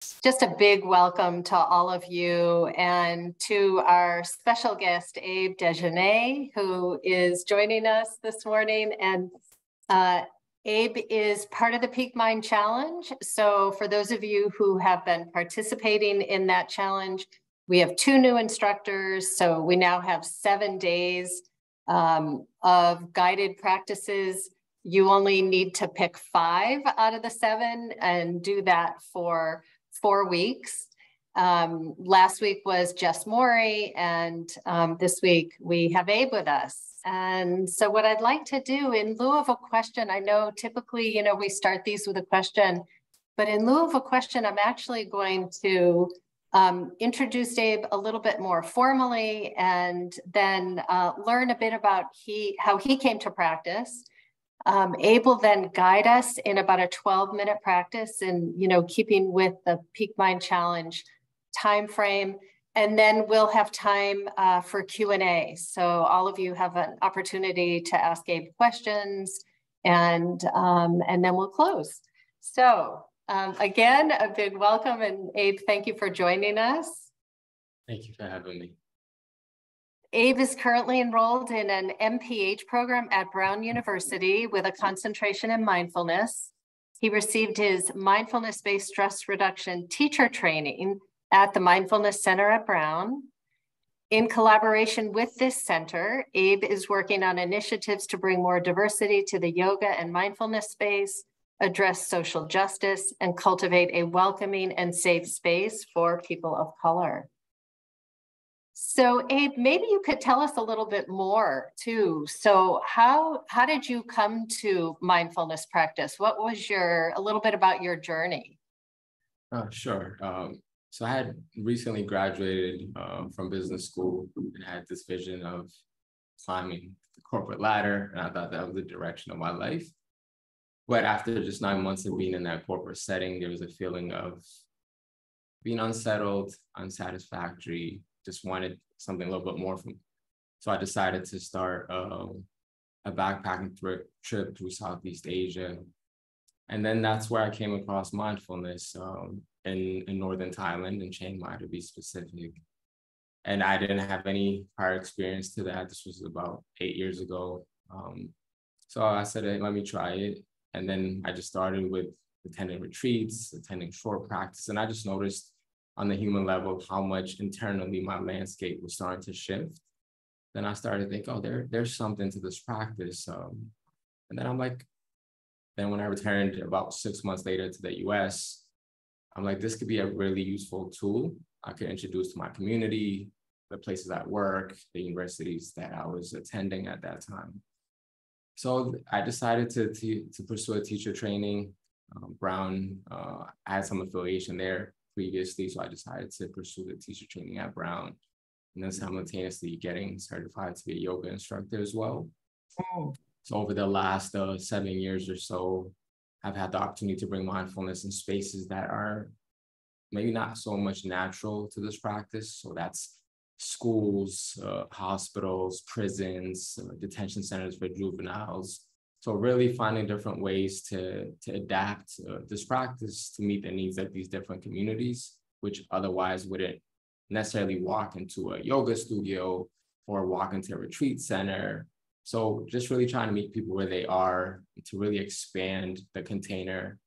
Just a big welcome to all of you and to our special guest, Dejene, who is joining us this morning. And Abe is part of the Peak Mind Challenge. So for those of you who have been participating in that challenge, we have 2 new instructors. So we now have 7 days of guided practices. You only need to pick 5 out of the 7 and do that for 4 weeks. Last week was Jess Morey, and this week we have Abe with us. And so what I'd like to do in lieu of a question, I know typically, we start these with a question, but in lieu of a question, I'm actually going to introduce Abe a little bit more formally and then learn a bit about how he came to practice. Abe will then guide us in about a 12-minute practice and, keeping with the Peak Mind Challenge timeframe. And then we'll have time for Q&A. So all of you have an opportunity to ask Abe questions and then we'll close. So again, a big welcome. And Abe, thank you for joining us. Thank you for having me. Abe is currently enrolled in an MPH program at Brown University with a concentration in mindfulness. He received his mindfulness-based stress reduction teacher training at the Mindfulness Center at Brown. In collaboration with this center, Abe is working on initiatives to bring more diversity to the yoga and mindfulness space, address social justice, and cultivate a welcoming and safe space for people of color. So Abe, maybe you could tell us a little bit more too. So how did you come to mindfulness practice? What was a little bit about your journey? Sure. So I had recently graduated from business school and had this vision of climbing the corporate ladder. And I thought that was the direction of my life. But after just 9 months of being in that corporate setting, there was a feeling of being unsettled, unsatisfactory, just wanted something a little bit more from me. So I decided to start a backpacking trip through Southeast Asia. And then that's where I came across mindfulness in northern Thailand, in Chiang Mai to be specific. And I didn't have any prior experience to that. This was about 8 years ago. So I said, hey, let me try it. And then I just started with attending retreats, attending short practice. And I just noticed on the human level how much internally my landscape was starting to shift. Then I started to think, oh, there's something to this practice. And then I'm like, then when I returned about 6 months later to the US, I'm like, this could be a really useful tool I could introduce to my community, the places I work, the universities that I was attending at that time. So I decided to pursue a teacher training. Brown, I had some affiliation there previously, so I decided to pursue the teacher training at Brown, and then simultaneously getting certified to be a yoga instructor as well. Oh. So over the last 7 years or so, I've had the opportunity to bring mindfulness in spaces that are maybe not so much natural to this practice. So that's schools, hospitals, prisons, detention centers for juveniles. So really finding different ways to adapt this practice to meet the needs of these different communities, which otherwise wouldn't necessarily walk into a yoga studio or walk into a retreat center. So just really trying to meet people where they are to really expand the container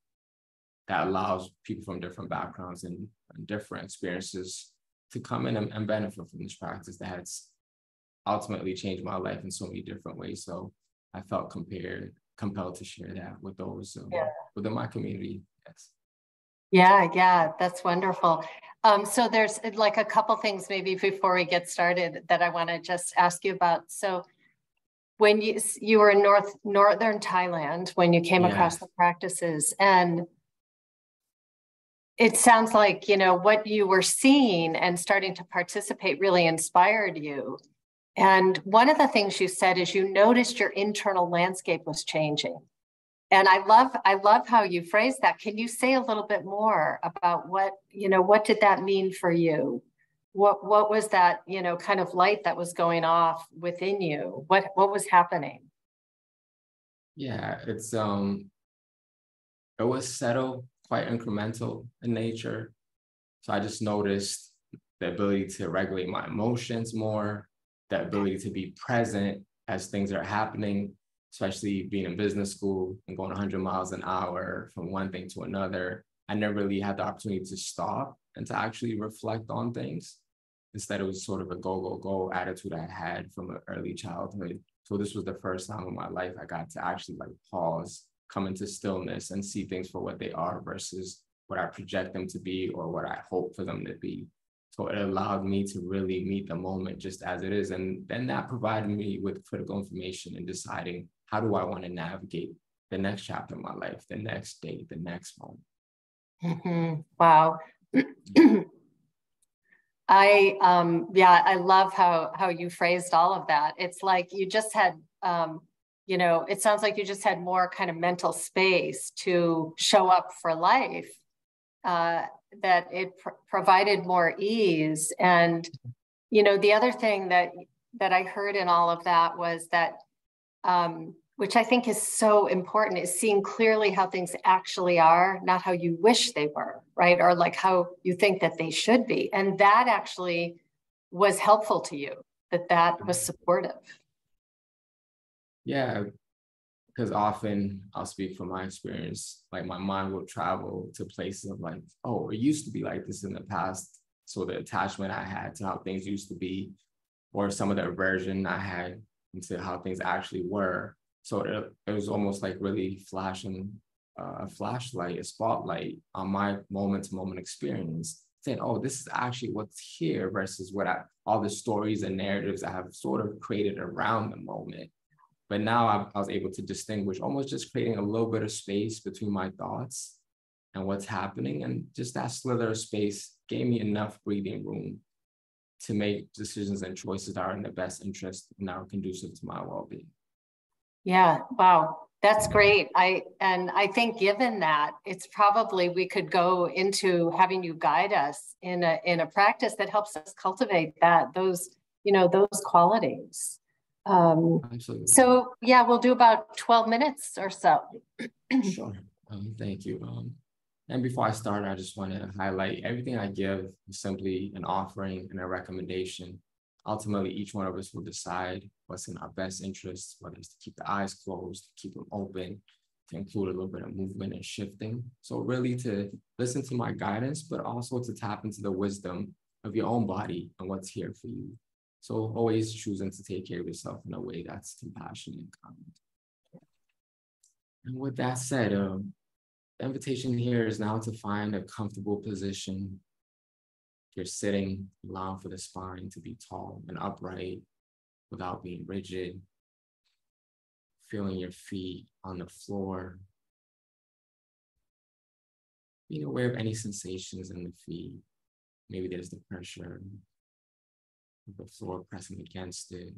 that allows people from different backgrounds and different experiences to come in and benefit from this practice that has ultimately changed my life in so many different ways. So I felt compelled to share that with those within my community. Yes. Yeah, that's wonderful. So there's like a couple things maybe before we get started that I want to just ask you about. So when you were in northern Thailand, when you came across the practices, and it sounds like, what you were seeing and starting to participate really inspired you. And one of the things you said is you noticed your internal landscape was changing. And I love how you phrased that. Can you say a little bit more about what did that mean for you? What was that, kind of light that was going off within you? What was happening? Yeah, it was subtle, quite incremental in nature. So I just noticed the ability to regulate my emotions more, the ability to be present as things are happening, especially being in business school and going 100 miles an hour from one thing to another. I never really had the opportunity to stop and to actually reflect on things. Instead, it was sort of a go, go, go attitude I had from an early childhood. So this was the first time in my life I got to actually like pause, come into stillness and see things for what they are versus what I project them to be or what I hope for them to be. So it allowed me to really meet the moment just as it is. And then that provided me with critical information in deciding how do I want to navigate the next chapter of my life, the next day, the next moment. Mm-hmm. Wow. I love how you phrased all of that. It's like you just had, it sounds like you just had more kind of mental space to show up for life, that it provided more ease. And, the other thing that I heard in all of that was that, which I think is so important, is seeing clearly how things actually are, not how you wish they were, right? Or like how you think that they should be. And that actually was helpful to you, that was supportive. Yeah, because often I'll speak from my experience, like my mind will travel to places of like, oh, it used to be like this in the past. So the attachment I had to how things used to be, or some of the aversion I had into how things actually were. So it was almost like really flashing a flashlight, a spotlight on my moment-to-moment experience, saying, oh, this is actually what's here versus all the stories and narratives I have sort of created around the moment. But now I was able to distinguish, almost just creating a little bit of space between my thoughts and what's happening. And just that slither of space gave me enough breathing room to make decisions and choices that are in the best interest and are conducive to my well-being. Yeah, wow, that's great. I think given that, it's probably we could go into having you guide us in a practice that helps us cultivate those qualities. Absolutely. So yeah, we'll do about 12 minutes or so. Sure. Thank you. And before I start, I just want to highlight everything I give is simply an offering and a recommendation. Ultimately, each one of us will decide what's in our best interest, whether it's to keep the eyes closed, to keep them open, to include a little bit of movement and shifting. So really to listen to my guidance, but also to tap into the wisdom of your own body and what's here for you. So always choosing to take care of yourself in a way that's compassionate and kind. And with that said, the invitation here is now to find a comfortable position. If you're sitting, allow for the spine to be tall and upright without being rigid. Feeling your feet on the floor. Being aware of any sensations in the feet. Maybe there's the pressure of the floor pressing against it.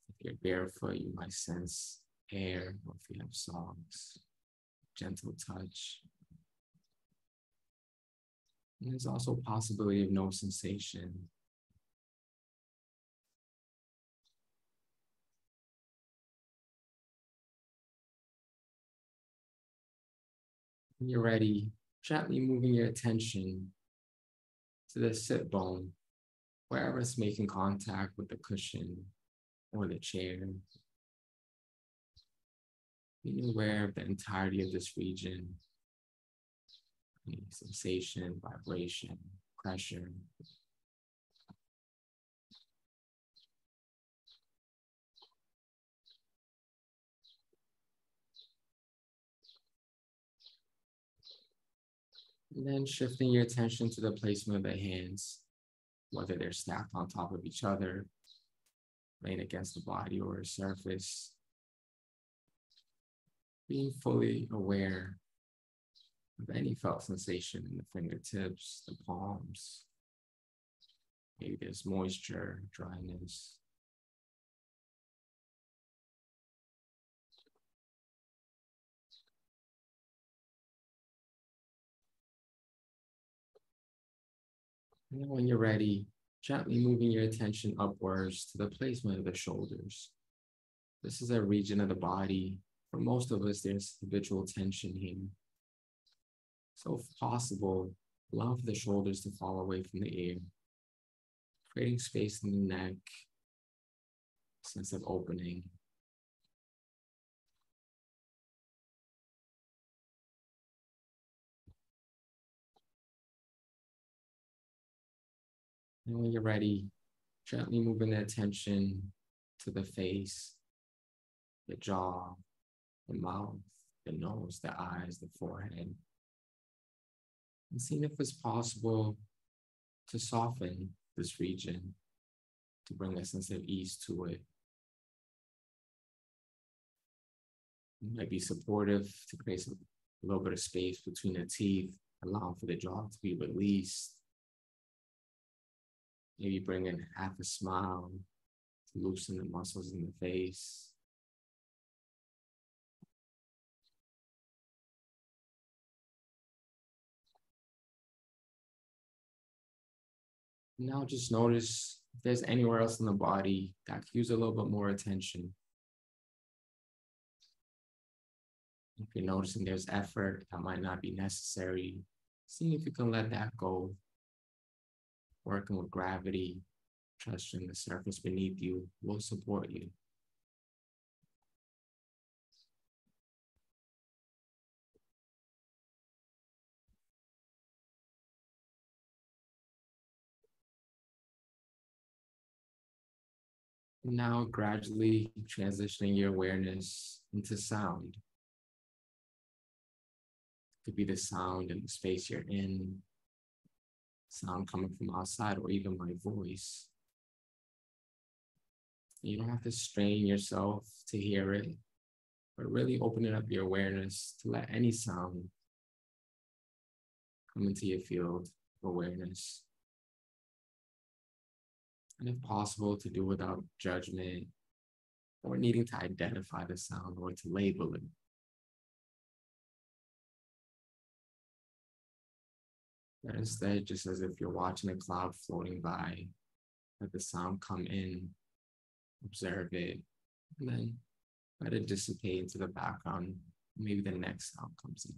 If you're barefoot, you might sense air, or if you have socks, gentle touch. And there's also a possibility of no sensation. When you're ready, gently moving your attention to the sit bone, wherever it's making contact with the cushion or the chair. Being aware of the entirety of this region, any sensation, vibration, pressure. And then shifting your attention to the placement of the hands, whether they're stacked on top of each other, laying against the body or a surface. Being fully aware of any felt sensation in the fingertips, the palms. Maybe there's moisture, dryness. And then when you're ready, gently moving your attention upwards to the placement of the shoulders. This is a region of the body. For most of us, there's habitual tension here. So if possible, Allow for the shoulders to fall away from the ear, creating space in the neck, sense of opening. And when you're ready, gently moving the attention to the face, the jaw, the mouth, the nose, the eyes, the forehead. And seeing if it's possible to soften this region, to bring a sense of ease to it. It might be supportive to create a little bit of space between the teeth, allowing for the jaw to be released. Maybe bring in half a smile to loosen the muscles in the face. Now just notice if there's anywhere else in the body that could use a little bit more attention. If you're noticing there's effort that might not be necessary, seeing if you can let that go. Working with gravity, trusting the surface beneath you will support you. Now gradually transitioning your awareness into sound. It could be the sound in the space you're in, sound coming from outside, or even my voice. You don't have to strain yourself to hear it, but really opening up your awareness to let any sound come into your field of awareness. And if possible, to do without judgment or needing to identify the sound or to label it. But instead, just as if you're watching a cloud floating by, let the sound come in, observe it, and then let it dissipate into the background. Maybe the next sound comes in.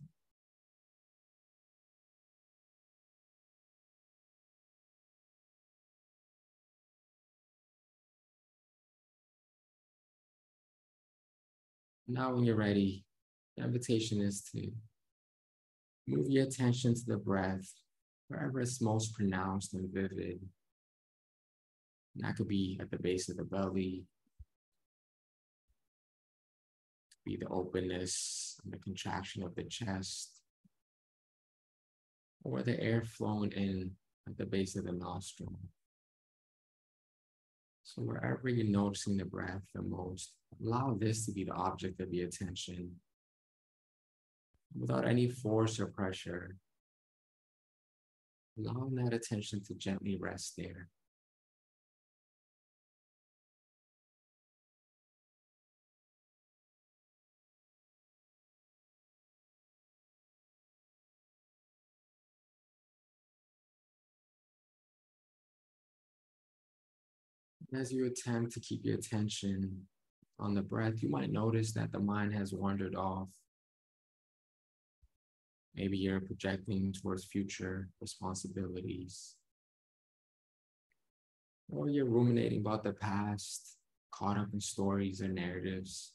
Now when you're ready, the invitation is to move your attention to the breath, wherever it's most pronounced and vivid. And that could be at the base of the belly, be the openness and the contraction of the chest, or the air flowing in at the base of the nostril. So wherever you're noticing the breath the most, allow this to be the object of your attention without any force or pressure. Allowing that attention to gently rest there. As you attempt to keep your attention on the breath, you might notice that the mind has wandered off. Maybe you're projecting towards future responsibilities, or you're ruminating about the past, caught up in stories or narratives.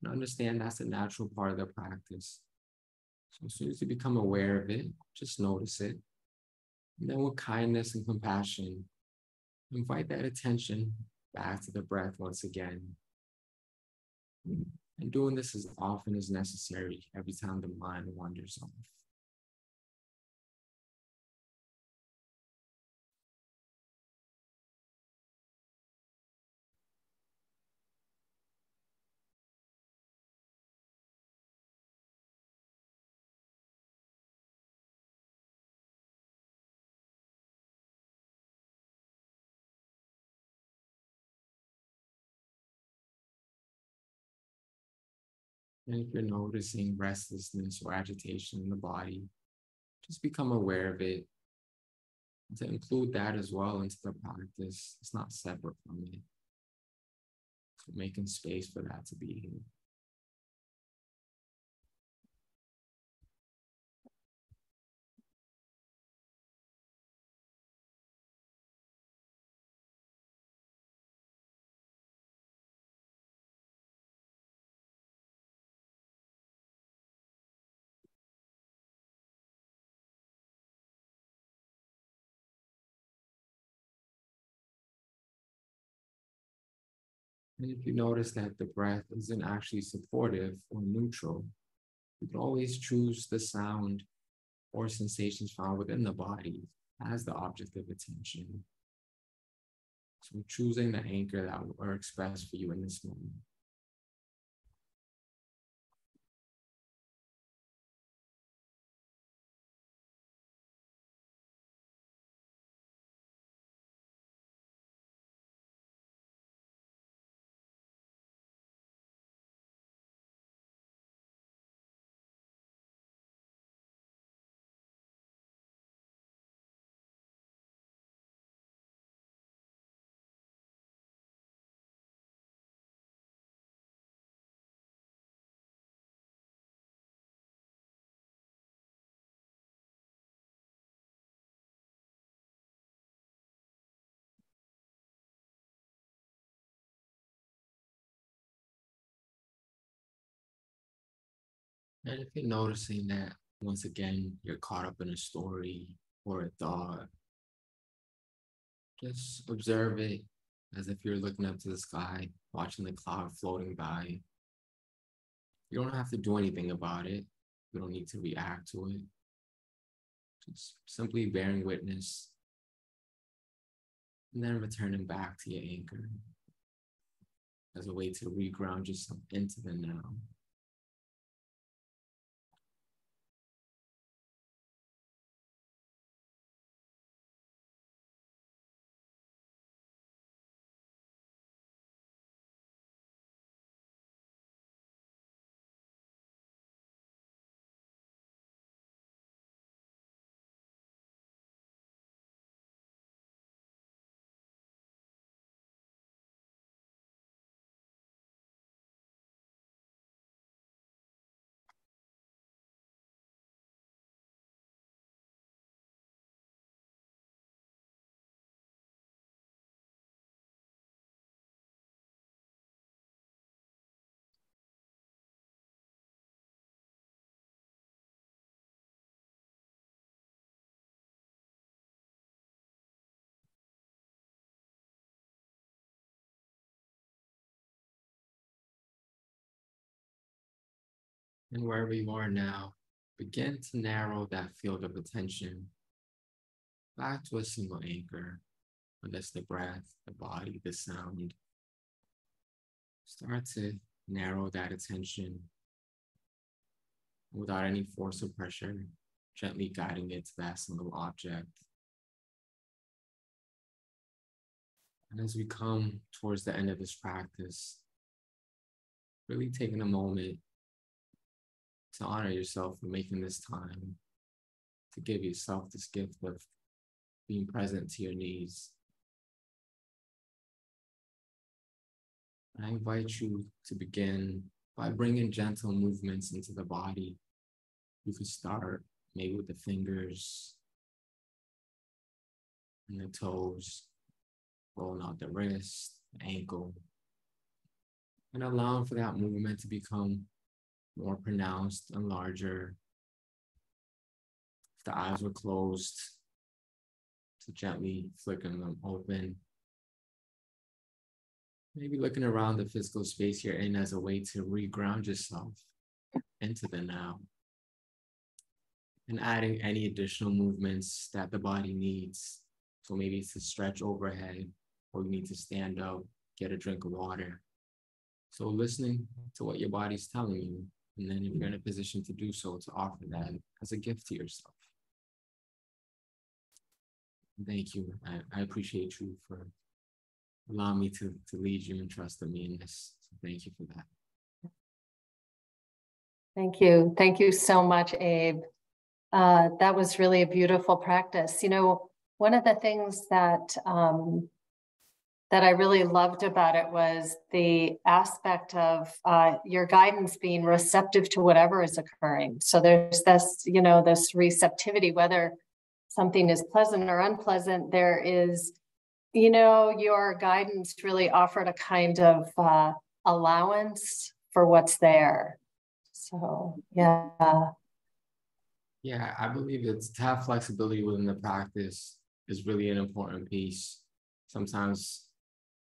And understand that's a natural part of the practice. So as soon as you become aware of it, just notice it. And then with kindness and compassion, invite that attention back to the breath once again. And doing this as often as necessary every time the mind wanders off. And if you're noticing restlessness or agitation in the body, just become aware of it. To include that as well into the practice, it's not separate from it. So making space for that to be here. And if you notice that the breath isn't actually supportive or neutral, you can always choose the sound or sensations found within the body as the object of attention. So choosing the anchor that works best for you in this moment. And if you're noticing that, once again, you're caught up in a story or a thought, just observe it as if you're looking up to the sky, watching the cloud floating by. You don't have to do anything about it. You don't need to react to it. Just simply bearing witness and then returning back to your anchor as a way to reground yourself into the now. And wherever you are now, begin to narrow that field of attention back to a single anchor, whether it's the breath, the body, the sound. Start to narrow that attention without any force or pressure, gently guiding it to that single object. And as we come towards the end of this practice, really taking a moment to honor yourself for making this time, to give yourself this gift of being present to your needs. I invite you to begin by bringing gentle movements into the body. You could start maybe with the fingers and the toes, rolling out the wrist, the ankle, and allowing for that movement to become more pronounced and larger. If the eyes were closed, to gently flickering them open. Maybe looking around the physical space you're in as a way to reground yourself into the now. And adding any additional movements that the body needs. So maybe it's to stretch overhead, or you need to stand up, get a drink of water. So listening to what your body's telling you, and then if you're in a position to do so, to offer that as a gift to yourself. Thank you. I appreciate you for allowing me to lead you and trusting me in this. So thank you for that. Thank you. Thank you so much, Abe. That was really a beautiful practice. You know, one of the things that that I really loved about it was the aspect of your guidance being receptive to whatever is occurring. So there's this, you know, this receptivity, whether something is pleasant or unpleasant, there is, you know, your guidance really offered a kind of allowance for what's there. So, yeah. Yeah, I believe it's to have flexibility within the practice is really an important piece. Sometimes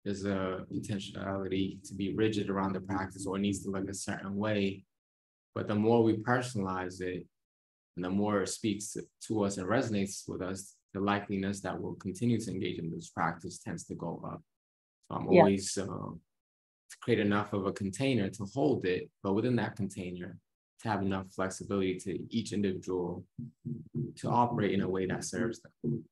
there's a potentiality to be rigid around the practice or it needs to look a certain way. But the more we personalize it, and the more it speaks to us and resonates with us, the likeliness that we'll continue to engage in this practice tends to go up. So I'm always to create enough of a container to hold it, but within that container, to have enough flexibility to each individual to operate in a way that serves them.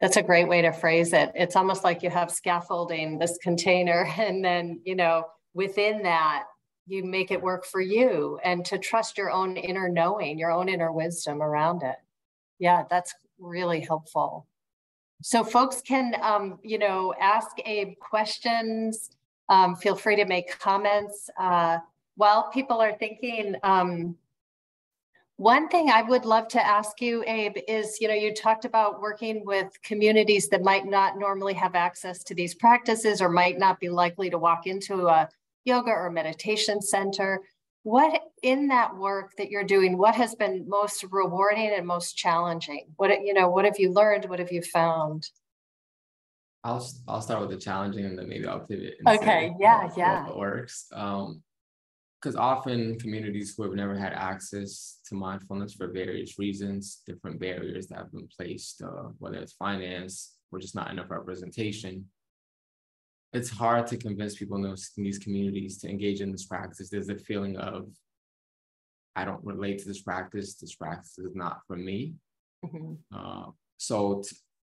That's a great way to phrase it. It's almost like you have scaffolding, this container, and then, you know, within that, you make it work for you, and to trust your own inner knowing, your own inner wisdom around it. Yeah, that's really helpful. So folks can, you know, ask Abe questions. Feel free to make comments. While people are thinking, one thing I would love to ask you, Abe, is, you know, you talked about working with communities that might not normally have access to these practices or might not be likely to walk into a yoga or meditation center. What in that work that you're doing, what has been most rewarding and most challenging? What, you know, what have you learned? What have you found? I'll start with the challenging and then maybe I'll pivot and okay, say what works. Because often communities who have never had access to mindfulness for various reasons, different barriers that have been placed, whether it's finance or just not enough representation, it's hard to convince people in these communities to engage in this practice. There's a feeling of, I don't relate to this practice is not for me. Mm-hmm.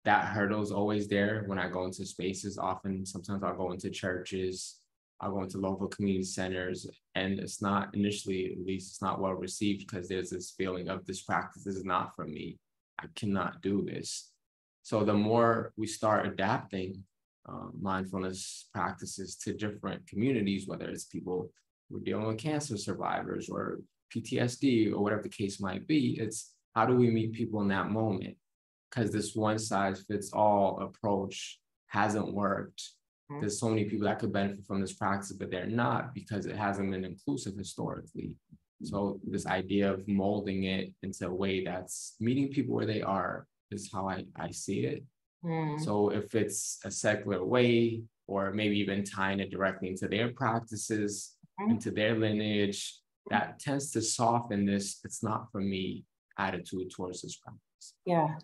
That hurdle is always there when I go into spaces. Sometimes I'll go into churches, I'll go into local community centers, and it's not initially, at least it's not well received because there's this feeling of this practice is not for me. I cannot do this. So the more we start adapting mindfulness practices to different communities, whether it's people who are dealing with cancer survivors or PTSD or whatever the case might be, it's how do we meet people in that moment? Because this one size fits all approach hasn't worked. There's so many people that could benefit from this practice, but they're not because it hasn't been inclusive historically. So this idea of molding it into a way that's meeting people where they are is how I see it. So if it's a secular way, or maybe even tying it directly into their practices, into their lineage, that tends to soften this "it's not for me" attitude towards this practice. Yeah.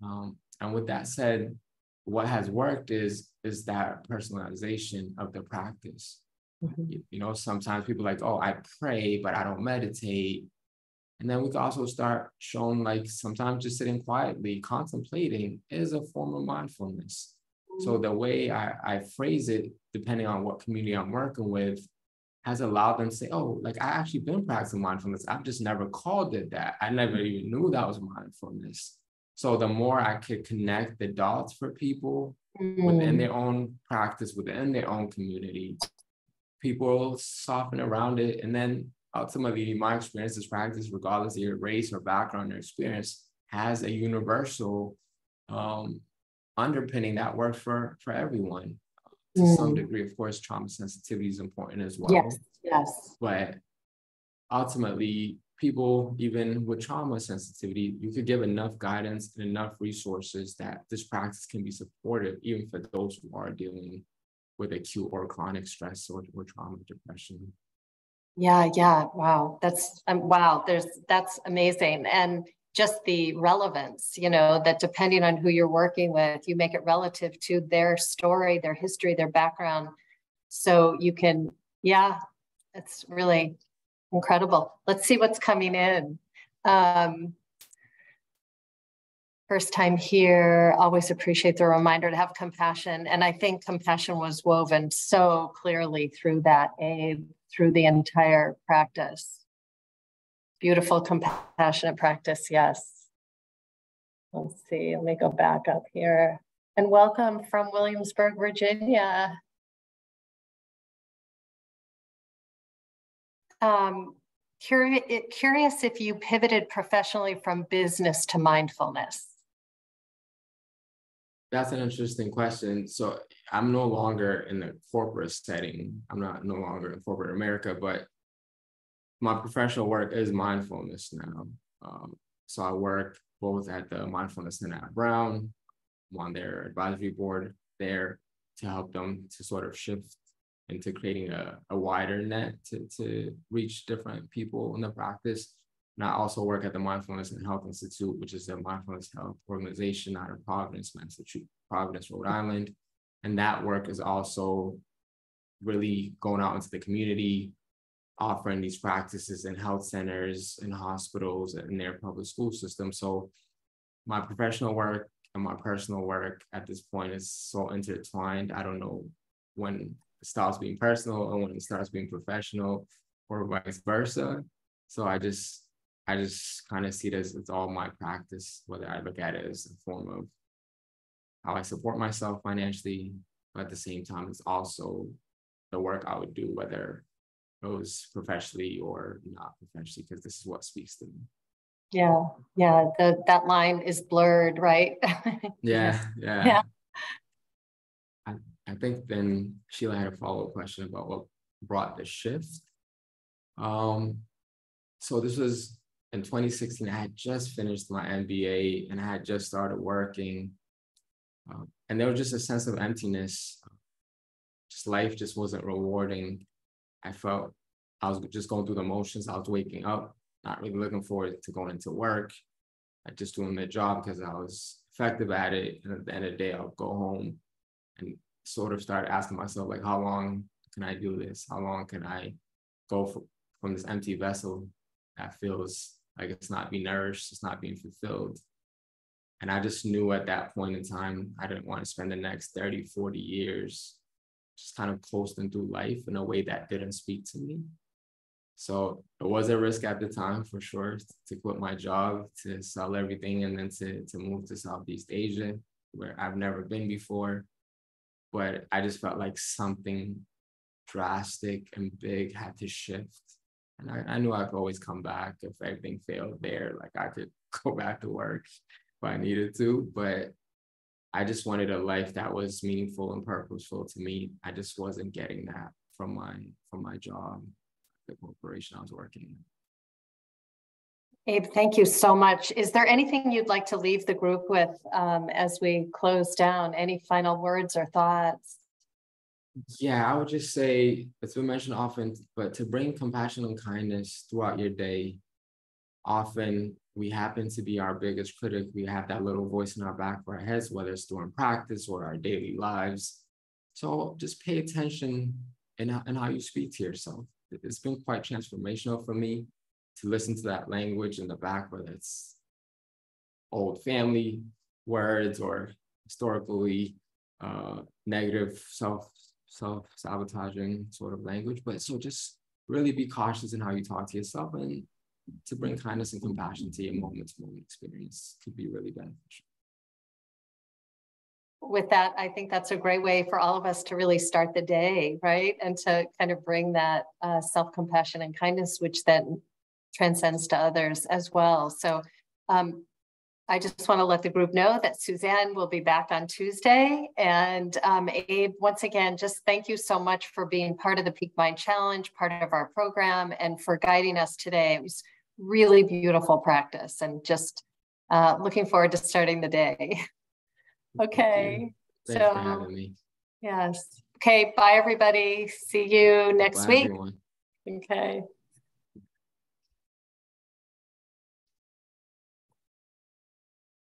And with that said, what has worked is that personalization of the practice. You know, sometimes people are like, oh, I pray, but I don't meditate. And then we can also start showing, like, sometimes just sitting quietly, contemplating is a form of mindfulness. So the way I phrase it, depending on what community I'm working with, has allowed them to say, oh, like, I actually been practicing mindfulness. I've just never called it that. I never even knew that was mindfulness. So the more I could connect the dots for people within their own practice, within their own community, people soften around it. And then ultimately, my experience is practice, regardless of your race or background or experience, has a universal underpinning that works for everyone. To some degree, of course, trauma sensitivity is important as well. Yes. But ultimately, people, even with trauma sensitivity, you could give enough guidance and enough resources that this practice can be supportive, even for those who are dealing with acute or chronic stress or trauma, depression. Yeah. Wow. That's that's amazing. And just the relevance, you know, that depending on who you're working with, you make it relative to their story, their history, their background. So you can, it's really incredible. Let's see what's coming in. First time here, always appreciate the reminder to have compassion. And I think compassion was woven so clearly through that, Abe, through the entire practice. Beautiful, compassionate practice, yes. Let's see, let me go back up here. And welcome from Williamsburg, Virginia. Curious if you pivoted professionally from business to mindfulness. That's an interesting question. So I'm no longer in the corporate setting. I'm no longer in corporate America, but my professional work is mindfulness now. So I work both at the Mindfulness Center at Brown. I'm on their advisory board there. to help them to sort of shift into creating a wider net to reach different people in the practice. And I also work at the Mindfulness and Health Institute, which is a mindfulness health organization out of Providence, Massachusetts, Providence, Rhode Island. And that work is also really going out into the community, offering these practices in health centers, in hospitals, and in their public school system. So my professional work and my personal work at this point is so intertwined. I don't know when it stops being personal and when it starts being professional, or vice versa. So I just kind of see it as it's all my practice, whether I look at it as a form of how I support myself financially, but at the same time, it's also the work I would do, whether it was professionally or not professionally, because this is what speaks to me. Yeah, that line is blurred, right? Yeah. I think then Sheila had a follow-up question about what brought the shift. So this was in 2016. I had just finished my MBA and I had just started working. And there was just a sense of emptiness. Just life just wasn't rewarding. I felt I was just going through the motions. I was waking up, not really looking forward to going into work. I just doing the job because I was effective at it. And at the end of the day, I'll go home and sort of start asking myself, like, how long can I do this? How long can I go from this empty vessel that feels like it's not being nourished, it's not being fulfilled? And I just knew at that point in time, I didn't want to spend the next 30, 40 years just kind of coasting through life in a way that didn't speak to me. So it was a risk at the time, for sure, to quit my job, to sell everything, and then to move to Southeast Asia, where I've never been before. But I just felt like something drastic and big had to shift. And I knew I could always come back if everything failed there. Like I could go back to work if I needed to, but I just wanted a life that was meaningful and purposeful to me. I just wasn't getting that from my job, the corporation I was working in. Abe, thank you so much. Is there anything you'd like to leave the group with as we close down? Any final words or thoughts? Yeah, I would just say, it's been mentioned often, but to bring compassion and kindness throughout your day. Often we happen to be our biggest critic. We have that little voice in our back of our heads, whether it's during practice or our daily lives. So just pay attention in how you speak to yourself. It's been quite transformational for me to listen to that language in the back, whether it's old family words or historically negative self-sabotaging sort of language. But so just really be cautious in how you talk to yourself, and to bring kindness and compassion to your moment-to-moment experience could be really beneficial. With that, I think that's a great way for all of us to really start the day, right? And to kind of bring that self-compassion and kindness, which then transcends to others as well. So I just want to let the group know that Suzanne will be back on Tuesday. And Abe, once again, just thank you so much for being part of the Peak Mind Challenge, part of our program, and for guiding us today. It was really beautiful practice, and just looking forward to starting the day. Okay. Thanks for having me. Yes. Okay. Bye, everybody. See you next week. Everyone. Okay.